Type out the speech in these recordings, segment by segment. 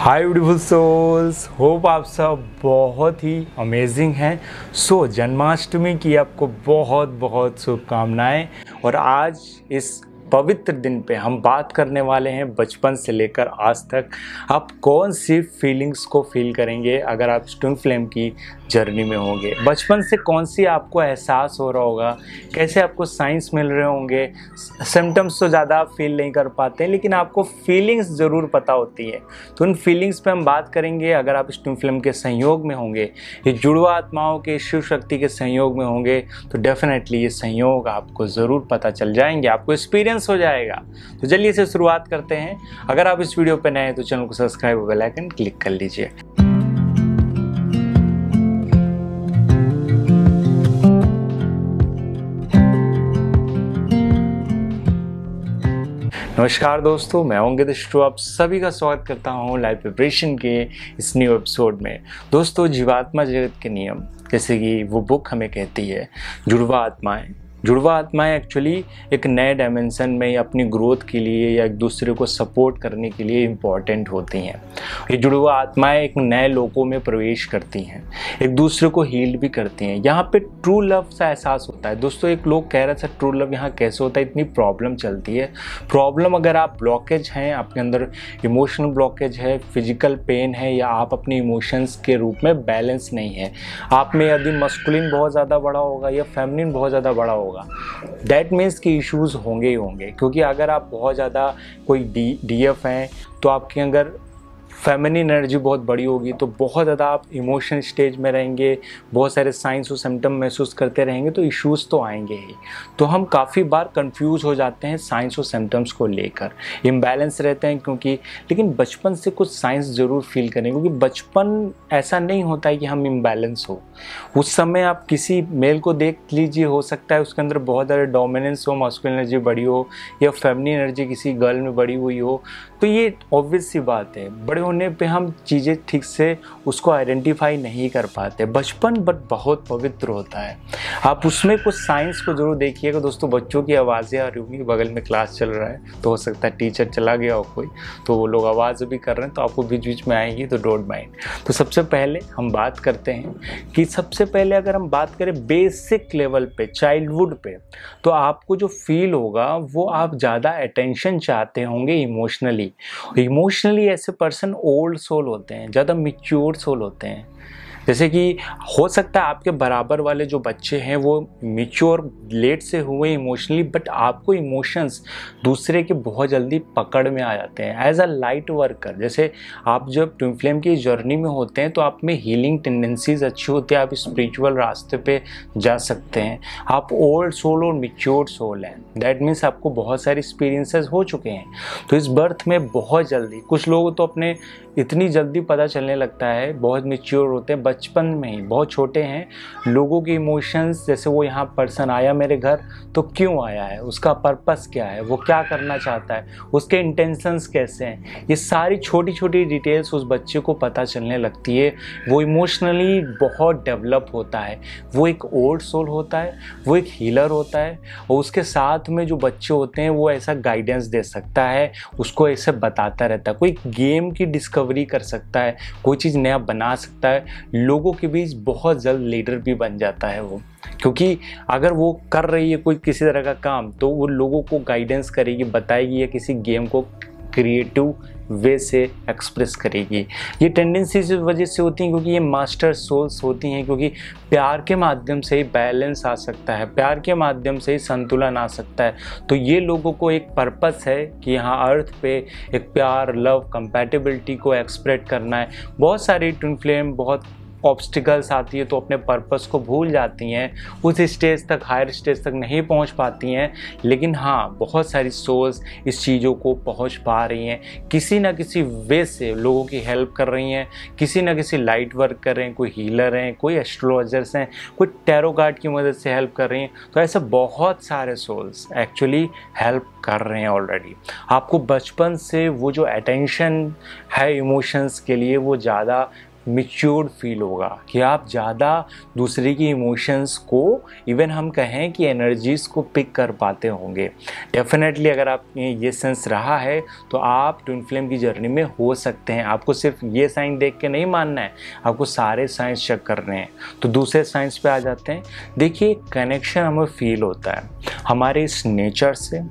हाय beautiful souls, hope आप सब बहुत ही अमेजिंग हैं। जन्माष्टमी की आपको बहुत बहुत शुभकामनाएं। और आज इस पवित्र दिन पे हम बात करने वाले हैं बचपन से लेकर आज तक आप कौन सी फीलिंग्स को फील करेंगे अगर आप ट्विन फ्लेम की जर्नी में होंगे। बचपन से कौन सी आपको एहसास हो रहा होगा, कैसे आपको साइंस मिल रहे होंगे। सिम्टम्स तो ज़्यादा आप फील नहीं कर पाते हैं, लेकिन आपको फीलिंग्स ज़रूर पता होती है। तो उन फीलिंग्स पे हम बात करेंगे। अगर आप इस ट्विन फ्लेम के संयोग में होंगे, ये जुड़वा आत्माओं के शिव शक्ति के संयोग में होंगे, तो डेफिनेटली ये संयोग आपको ज़रूर पता चल जाएंगे, आपको एक्सपीरियंस हो जाएगा। तो चलिए इसे शुरुआत करते हैं। अगर आप इस वीडियो पर नए हैं तो चैनल को सब्सक्राइब और बेल आइकन क्लिक कर लीजिए। नमस्कार दोस्तों, मैं अंकित स्टू आप सभी का स्वागत करता हूं लाइफ वाइब्रेशन के इस न्यू एपिसोड में। दोस्तों, जीवात्मा जगत के नियम, जैसे कि वो बुक हमें कहती है, जुड़वा आत्माएं एक्चुअली एक नए डायमेंशन में अपनी ग्रोथ के लिए या एक दूसरे को सपोर्ट करने के लिए इम्पॉर्टेंट होती हैं। ये जुड़वा आत्माएं एक नए लोकों में प्रवेश करती हैं, एक दूसरे को हील भी करती हैं। यहाँ पे ट्रू लव सा एहसास होता है। दोस्तों, एक लोग कह रहे थे ट्रू लव यहाँ कैसे होता है, इतनी प्रॉब्लम चलती है। प्रॉब्लम अगर आप ब्लॉकेज हैं, आपके अंदर इमोशनल ब्लॉकेज है, फिजिकल पेन है, या आप अपने इमोशंस के रूप में बैलेंस नहीं है, आप में यदि मस्कुलिन बहुत ज़्यादा बड़ा होगा या फेमिनिन बहुत ज़्यादा बड़ा होगा, दैट मीन्स कि इश्यूज होंगे ही होंगे। क्योंकि अगर आप बहुत ज़्यादा कोई डीएफ हैं तो आपके अंदर फेमिनिन एनर्जी बहुत बड़ी होगी, तो बहुत ज़्यादा आप इमोशन स्टेज में रहेंगे, बहुत सारे साइंस और सिम्टम महसूस करते रहेंगे, तो इश्यूज तो आएंगे ही। तो हम काफ़ी बार कंफ्यूज हो जाते हैं साइंस और सिम्टम्स को लेकर, इम्बैलेंस रहते हैं क्योंकि। लेकिन बचपन से कुछ साइंस ज़रूर फील करें, क्योंकि बचपन ऐसा नहीं होता है कि हम इम्बैलेंस हो। उस समय आप किसी मेल को देख लीजिए, हो सकता है उसके अंदर बहुत ज़्यादा डोमिनेंस हो, मस्कुलिन एनर्जी बड़ी हो, या फेमिनिन एनर्जी किसी गर्ल में बड़ी हुई हो। तो ये ऑब्वियस सी बात है, बड़े होने पे हम चीज़ें ठीक से उसको आइडेंटिफाई नहीं कर पाते। बचपन बट बहुत पवित्र होता है। आप उसमें कुछ साइंस को जरूर देखिएगा। दोस्तों, बच्चों की आवाज़ें आ रही होंगी, बगल में क्लास चल रहा है, तो हो सकता है टीचर चला गया हो कोई, तो वो लोग आवाज़ भी कर रहे हैं, तो आपको बीच बीच में आएंगी, तो डोंट माइंड। तो सबसे पहले हम बात करते हैं कि सबसे पहले अगर हम बात करें बेसिक लेवल पे, चाइल्डहुड पे, तो आपको जो फील होगा वो आप ज़्यादा अटेंशन चाहते होंगे इमोशनली। ऐसे पर्सन ओल्ड सोल होते हैं, ज़्यादा मैच्योर सोल होते हैं। जैसे कि हो सकता है आपके बराबर वाले जो बच्चे हैं वो मैच्योर लेट से हुए इमोशनली, बट आपको इमोशंस दूसरे के बहुत जल्दी पकड़ में आ जाते हैं। एज अ लाइट वर्कर, जैसे आप जब ट्विन फ्लेम की जर्नी में होते हैं तो आप में हीलिंग टेंडेंसीज अच्छी होती है, आप स्पिरिचुअल रास्ते पे जा सकते हैं। आप ओल्ड सोल और मैच्योर सोल हैं, दैट मीन्स आपको बहुत सारे एक्सपीरियंसेस हो चुके हैं। तो इस बर्थ में बहुत जल्दी, कुछ लोग तो अपने इतनी जल्दी पता चलने लगता है, बहुत मैच्योर होते हैं बचपन में ही, बहुत छोटे हैं। लोगों के इमोशंस, जैसे वो यहाँ पर्सन आया मेरे घर तो क्यों आया है, उसका पर्पस क्या है, वो क्या करना चाहता है, उसके इंटेंशंस कैसे हैं, ये सारी छोटी छोटी डिटेल्स उस बच्चे को पता चलने लगती है। वो इमोशनली बहुत डेवलप होता है, वो एक ओल्ड सोल होता है, वो एक हीलर होता है। और उसके साथ में जो बच्चे होते हैं वो ऐसा गाइडेंस दे सकता है, उसको ऐसे बताता रहता है, कोई गेम की डिस्कवरी कर सकता है, कोई चीज़ नया बना सकता है। लोगों के बीच बहुत जल्द लीडर भी बन जाता है वो, क्योंकि अगर वो कर रही है कोई किसी तरह का काम, तो वो लोगों को गाइडेंस करेगी, बताएगी, या किसी गेम को क्रिएटिव वे से एक्सप्रेस करेगी। ये टेंडेंसी इस वजह से होती हैं क्योंकि ये मास्टर सोल्स होती हैं, क्योंकि प्यार के माध्यम से ही बैलेंस आ सकता है, प्यार के माध्यम से ही संतुलन आ सकता है। तो ये लोगों को एक पर्पस है कि यहाँ अर्थ पे एक प्यार, लव, कंपैटिबिलिटी को एक्सप्रेस करना है। बहुत सारी ट्विन फ्लेम बहुत ऑब्स्टिकल्स आती है तो अपने पर्पस को भूल जाती हैं, उस स्टेज तक, हायर स्टेज तक नहीं पहुंच पाती हैं। लेकिन हाँ, बहुत सारी सोल्स इस चीज़ों को पहुंच पा रही हैं, किसी ना किसी वे से लोगों की हेल्प कर रही हैं, किसी ना किसी लाइट वर्क कर रहे हैं, कोई हीलर हैं, कोई एस्ट्रोलॉजर्स हैं, कोई टैरो कार्ड की मदद से हेल्प कर रही हैं। तो ऐसे बहुत सारे सोल्स एक्चुअली हेल्प कर रहे हैं ऑलरेडी। आपको बचपन से वो जो अटेंशन है इमोशंस के लिए, वो ज़्यादा मैच्योर्ड फील होगा, कि आप ज़्यादा दूसरे की इमोशंस को, इवन हम कहें कि एनर्जीज़ को पिक कर पाते होंगे। डेफिनेटली अगर आप ये सेंस रहा है तो आप ट्विन फ्लेम की जर्नी में हो सकते हैं। आपको सिर्फ ये साइन देख के नहीं मानना है, आपको सारे साइंस चेक करने हैं। तो दूसरे साइंस पे आ जाते हैं। देखिए, कनेक्शन हमें फील होता है हमारे इस नेचर से,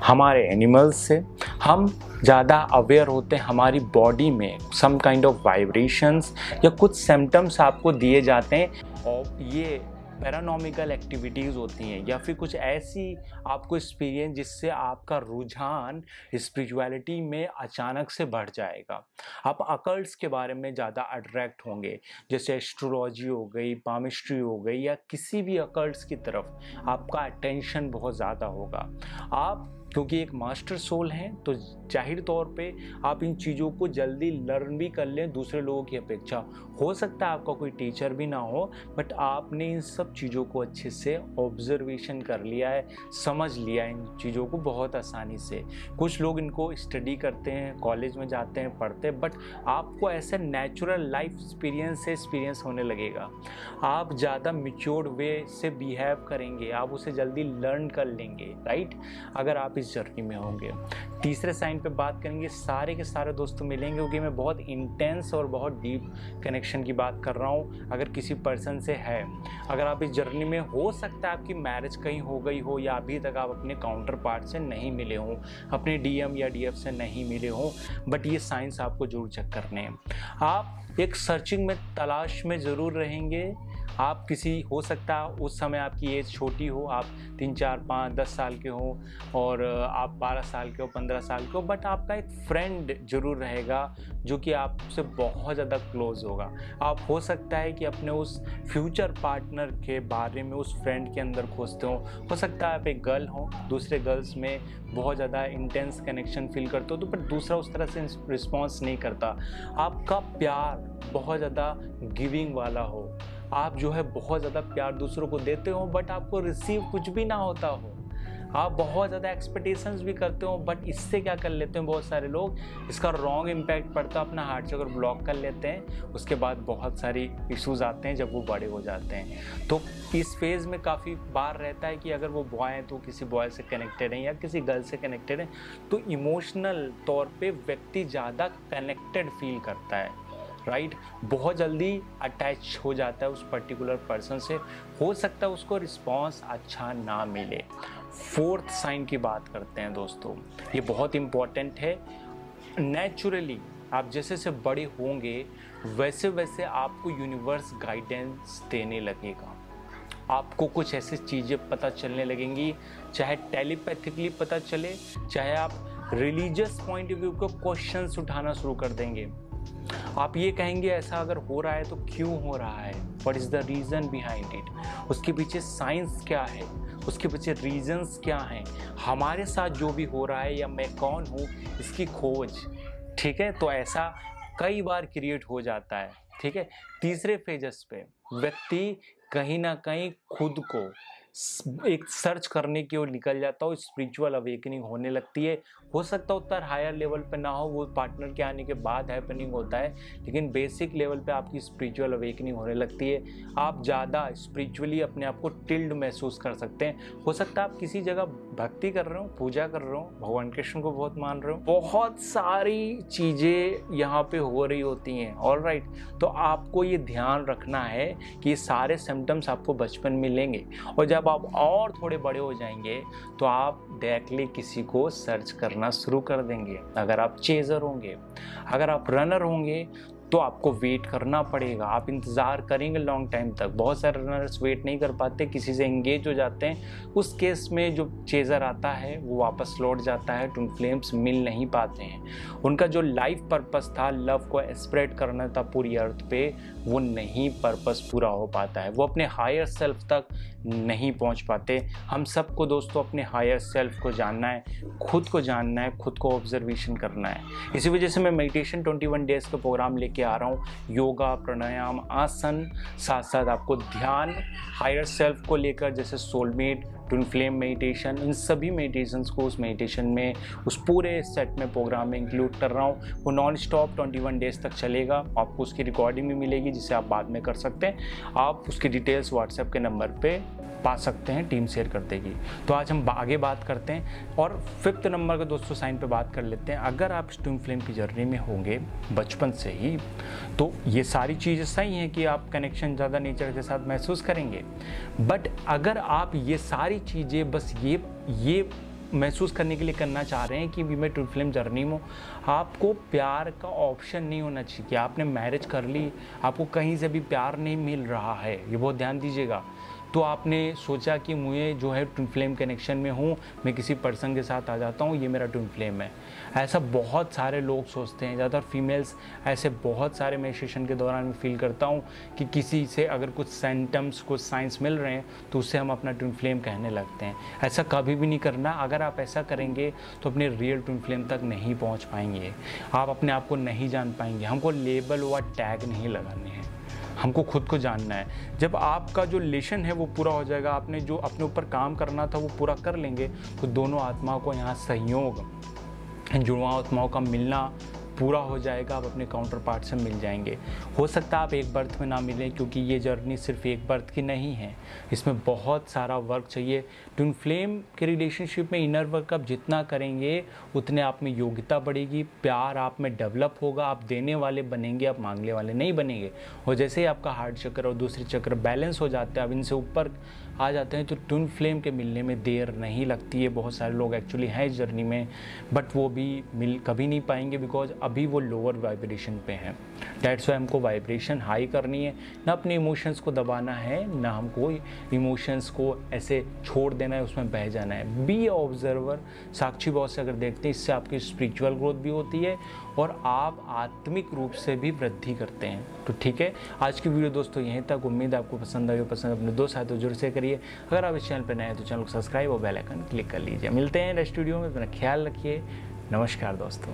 हमारे एनिमल्स से। हम ज़्यादा अवेयर होते हैं हमारी बॉडी में सम काइंड ऑफ वाइब्रेशंस या कुछ सिम्टम्स आपको दिए जाते हैं, और ये पैरानॉर्मिकल एक्टिविटीज़ होती हैं या फिर कुछ ऐसी आपको एक्सपीरियंस जिससे आपका रुझान स्पिरिचुअलिटी में अचानक से बढ़ जाएगा। आप अकल्ट्स के बारे में ज़्यादा अट्रैक्ट होंगे, जैसे एस्ट्रोलॉजी हो गई, पामिस्ट्री हो गई, या किसी भी अकल्ट्स की तरफ आपका अटेंशन बहुत ज़्यादा होगा। आप क्योंकि एक मास्टर सोल हैं तो जाहिर तौर पे आप इन चीज़ों को जल्दी लर्न भी कर लें दूसरे लोगों की अपेक्षा। हो सकता है आपका कोई टीचर भी ना हो, बट आपने इन सब चीज़ों को अच्छे से ऑब्जर्वेशन कर लिया है, समझ लिया है इन चीज़ों को बहुत आसानी से। कुछ लोग इनको स्टडी करते हैं, कॉलेज में जाते हैं, पढ़ते हैं, बट आपको ऐसे नेचुरल लाइफ एक्सपीरियंस से एक्सपीरियंस होने लगेगा। आप ज़्यादा मैच्योर्ड वे से बिहेव करेंगे, आप उसे जल्दी लर्न कर लेंगे, राइट, अगर आप इस जर्नी में होंगे। तीसरे साइन पे बात करेंगे, सारे के सारे दोस्तों मिलेंगे, क्योंकि मैं बहुत इंटेंस और बहुत डीप कनेक्शन की बात कर रहा हूँ। अगर किसी पर्सन से है, अगर आप इस जर्नी में, हो सकता है आपकी मैरिज कहीं हो गई हो, या अभी तक आप अपने काउंटर पार्ट से नहीं मिले हों, अपने डीएम या डीएफ से नहीं मिले हों, बट ये साइंस आपको जरूर चेक करने हैं। आप एक सर्चिंग में, तलाश में ज़रूर रहेंगे। आप किसी, हो सकता है उस समय आपकी एज छोटी हो, आप 3, 4, 5, 10 साल के हो, और आप 12 साल के हो, 15 साल के हो, बट आपका एक फ्रेंड जरूर रहेगा जो कि आपसे बहुत ज़्यादा क्लोज होगा। आप, हो सकता है कि अपने उस फ्यूचर पार्टनर के बारे में उस फ्रेंड के अंदर खोजते हो सकता है आप एक गर्ल हो, दूसरे गर्ल्स में बहुत ज़्यादा इंटेंस कनेक्शन फील करते हो, तो बट दूसरा उस तरह से रिस्पॉन्स नहीं करता। आपका प्यार बहुत ज़्यादा गिविंग वाला हो, आप जो है बहुत ज़्यादा प्यार दूसरों को देते हो, बट आपको रिसीव कुछ भी ना होता हो। आप बहुत ज़्यादा एक्सपेक्टेशंस भी करते हो, बट इससे क्या कर लेते हैं बहुत सारे लोग, इसका रॉन्ग इम्पैक्ट पड़ता है, अपना हार्ट चक्र ब्लॉक कर लेते हैं। उसके बाद बहुत सारी इश्यूज आते हैं जब वो बड़े हो जाते हैं। तो इस फेज़ में काफ़ी बार रहता है कि अगर वो बॉय हैं तो किसी बॉय से कनेक्टेड हैं या किसी गर्ल से कनेक्टेड हैं, तो इमोशनल तौर पर व्यक्ति ज़्यादा कनेक्टेड फील करता है, राइट, बहुत जल्दी अटैच हो जाता है उस पर्टिकुलर पर्सन से। हो सकता है उसको रिस्पॉन्स अच्छा ना मिले। फोर्थ साइन की बात करते हैं दोस्तों, ये बहुत इम्पॉर्टेंट है। नेचुरली आप जैसे से बड़े होंगे वैसे वैसे आपको यूनिवर्स गाइडेंस देने लगेगा। आपको कुछ ऐसी चीज़ें पता चलने लगेंगी, चाहे टेलीपैथिकली पता चले, चाहे आप रिलीजियस पॉइंट ऑफ व्यू को क्वेश्चंस उठाना शुरू कर देंगे। आप ये कहेंगे ऐसा अगर हो रहा है तो क्यों हो रहा है, what is the reason behind it, उसके पीछे साइंस क्या है, उसके पीछे रीजंस क्या हैं, हमारे साथ जो भी हो रहा है या मैं कौन हूँ इसकी खोज, ठीक है। तो ऐसा कई बार क्रिएट हो जाता है, ठीक है। तीसरे फेजेस पे व्यक्ति कहीं ना कहीं खुद को एक सर्च करने की ओर निकल जाता हो, स्पिरिचुअल अवेकनिंग होने लगती है। हो सकता है उतना हायर लेवल पे ना हो, वो पार्टनर के आने के बाद हैपनिंग होता है, लेकिन बेसिक लेवल पे आपकी स्पिरिचुअल अवेकनिंग होने लगती है। आप ज़्यादा स्पिरिचुअली अपने आप को टिल्ड महसूस कर सकते हैं। हो सकता है आप किसी जगह भक्ति कर रहे हो, पूजा कर रहे हो, भगवान कृष्ण को बहुत मान रहे हो, बहुत सारी चीज़ें यहाँ पे हो रही होती हैं, ऑलराइट। तो आपको ये ध्यान रखना है कि ये सारे सिम्टम्स आपको बचपन में मिलेंगे, और जब आप और थोड़े बड़े हो जाएंगे तो आप डायरेक्टली किसी को सर्च करना शुरू कर देंगे। अगर आप चेजर होंगे, अगर आप रनर होंगे, तो आपको वेट करना पड़ेगा, आप इंतज़ार करेंगे लॉन्ग टाइम तक। बहुत सारे रनर्स वेट नहीं कर पाते, किसी से एंगेज हो जाते हैं, उस केस में जो चेज़र आता है वो वापस लौट जाता है, ट्विन फ्लेम्स मिल नहीं पाते हैं। उनका जो लाइफ पर्पस था, लव को स्प्रेड करना था पूरी अर्थ पे, वो नहीं पर्पस पूरा हो पाता है, वो अपने हायर सेल्फ तक नहीं पहुंच पाते। हम सबको दोस्तों अपने हायर सेल्फ को जानना है, खुद को जानना है, खुद को ऑब्जर्वेशन करना है। इसी वजह से मैं मेडिटेशन 21 डेज़ का प्रोग्राम लेके आ रहा हूँ, योगा, प्राणायाम, आसन, साथ साथ आपको ध्यान, हायर सेल्फ को लेकर, जैसे सोलमेट, ट्विन फ्लेम मेडिटेशन, इन सभी मेडिटेशंस को उस मेडिटेशन में, उस पूरे सेट में प्रोग्राम में इंक्लूड कर रहा हूँ। वो नॉन स्टॉप 21 डेज तक चलेगा। आपको उसकी रिकॉर्डिंग भी मिलेगी जिसे आप बाद में कर सकते हैं। आप उसकी डिटेल्स व्हाट्सएप के नंबर पे पा सकते हैं, टीम शेयर कर देगी। तो आज हम आगे बात करते हैं और 5th नंबर का दोस्तों साइन पे बात कर लेते हैं। अगर आप ट्विन फ्लेम की जर्नी में होंगे बचपन से ही, तो ये सारी चीज़ें सही हैं कि आप कनेक्शन ज़्यादा नेचर के साथ महसूस करेंगे। बट अगर आप ये सारी चीज़ें बस ये महसूस करने के लिए करना चाह रहे हैं कि मैं ट्विन फ्लेम जर्नी में, आपको प्यार का ऑप्शन नहीं होना चाहिए कि आपने मैरिज कर ली, आपको कहीं से भी प्यार नहीं मिल रहा है, ये बहुत ध्यान दीजिएगा। तो आपने सोचा कि मुझे जो है ट्विन फ्लेम कनेक्शन में हूँ, मैं किसी पर्सन के साथ आ जाता हूँ, ये मेरा ट्विन फ्लेम है। ऐसा बहुत सारे लोग सोचते हैं, ज़्यादातर फीमेल्स ऐसे बहुत सारे मेडिटेशन के दौरान मैं फील करता हूँ कि किसी से अगर कुछ सिम्टम्स, कुछ साइंस मिल रहे हैं तो उससे हम अपना ट्विन फ्लेम कहने लगते हैं। ऐसा कभी भी नहीं करना। अगर आप ऐसा करेंगे तो अपने रियल ट्विन फ्लेम तक नहीं पहुँच पाएंगे, आप अपने आप को नहीं जान पाएंगे। हमको लेबल व टैग नहीं लगाने हैं, हमको खुद को जानना है। जब आपका जो रिलेशन है वो पूरा हो जाएगा, आपने जो अपने ऊपर काम करना था वो पूरा कर लेंगे, तो दोनों आत्माओं को यहाँ सहयोग, जुड़वा आत्माओं का मिलना पूरा हो जाएगा। आप अपने काउंटर पार्ट से मिल जाएंगे। हो सकता है आप एक बर्थ में ना मिलें, क्योंकि ये जर्नी सिर्फ एक बर्थ की नहीं है, इसमें बहुत सारा वर्क चाहिए। ट्विन फ्लेम के रिलेशनशिप में इनर वर्क आप जितना करेंगे उतने आप में योग्यता बढ़ेगी, प्यार आप में डेवलप होगा, आप देने वाले बनेंगे, आप मांगने वाले नहीं बनेंगे। और जैसे ही आपका हार्ट चक्र और दूसरे चक्र बैलेंस हो जाते हैं, अब इनसे ऊपर आ जाते हैं, तो ट्विन फ्लेम के मिलने में देर नहीं लगती है। बहुत सारे लोग एक्चुअली हैं इस जर्नी में, बट वो भी मिल कभी नहीं पाएंगे, बिकॉज अभी वो लोअर वाइब्रेशन पे हैं। डेट्स वाई हमको वाइब्रेशन हाई करनी है, ना अपने इमोशंस को दबाना है, ना हमको इमोशंस को ऐसे छोड़ देना है, उसमें बह जाना है। बी ऑब्जर्वर, साक्षी भाव से अगर देखते हैं, इससे आपकी स्पिरिचुअल ग्रोथ भी होती है और आप आत्मिक रूप से भी वृद्धि करते हैं। तो ठीक है, आज की वीडियो दोस्तों यहीं तक। उम्मीद है आपको पसंद आई हो। पसंद अपने दोस्त है तो जरूर से करिए। अगर आप इस चैनल पर नए हैं तो चैनल को सब्सक्राइब और बेल आइकन क्लिक कर लीजिए। मिलते हैं नेक्स्ट वीडियो में, अपना ख्याल रखिए। नमस्कार दोस्तों।